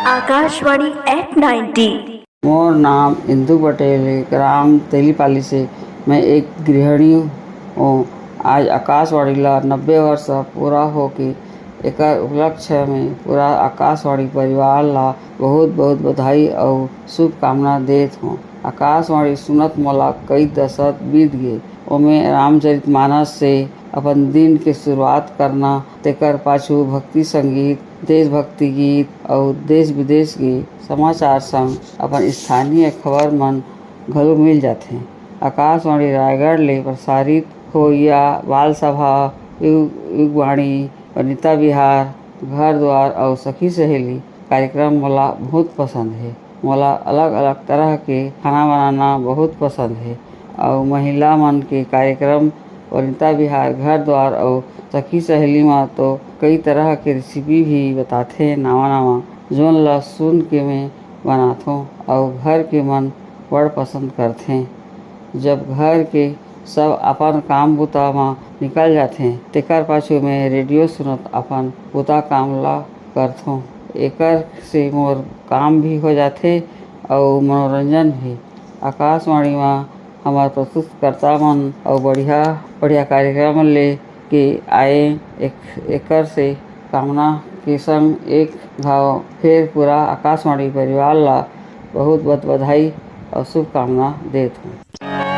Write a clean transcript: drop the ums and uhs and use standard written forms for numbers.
Akashvani eight 90। मोर नाम इंदु पटेल है, ग्राम तेलीपाली से। मैं एक गृहिणी हूँ। आज आकाशवाणी ला 90 वर्ष पूरा होके एकर उपलक्ष्य में पूरा आकाशवाणी परिवार ला बहुत बहुत बधाई और शुभकामना देत हूँ। आकाशवाणी सुनत मोला कई दशक बीत गए। ओमे रामचरितमानस से अपन दिन के शुरुआत करना, तेकर पाछू भक्ति संगीत, देशभक्ति गीत और देश विदेश के समाचार संग अपन स्थानीय खबर मन घलो मिल जाथे। आकाशवाणी रायगढ़ ले प्रसारित होइया बाल सभा, युगवाणी, वनिता विहार, घर द्वार और सखी सहेली कार्यक्रम मोला बहुत पसंद है। मोला अलग अलग तरह के खाना बनाना बहुत पसंद है और महिला मन के कार्यक्रम वनिता विहार, घर द्वार और सखी सहेली में तो कई तरह के रेसिपी भी बताथे नावा नावा, जोन ला सुन के मैं बनाथों और घर के मन बड़ पसंद करथे। जब घर के सब अपन काम बुता में निकल जाथे तेकर पाछू में रेडियो सुनत अपन बुता काम ला करथों। एकर से मोर काम भी हो जाथे और मनोरंजन भी। आकाशवाणी में हमार प्रस्तुतकर्ता मन और बढ़िया बढ़िया कार्यक्रम ले के आए। एकर से कामना के संग एक भाव फिर पूरा आकाशवाणी परिवार ला बहुत बहुत बधाई और शुभकामना देत हूँ।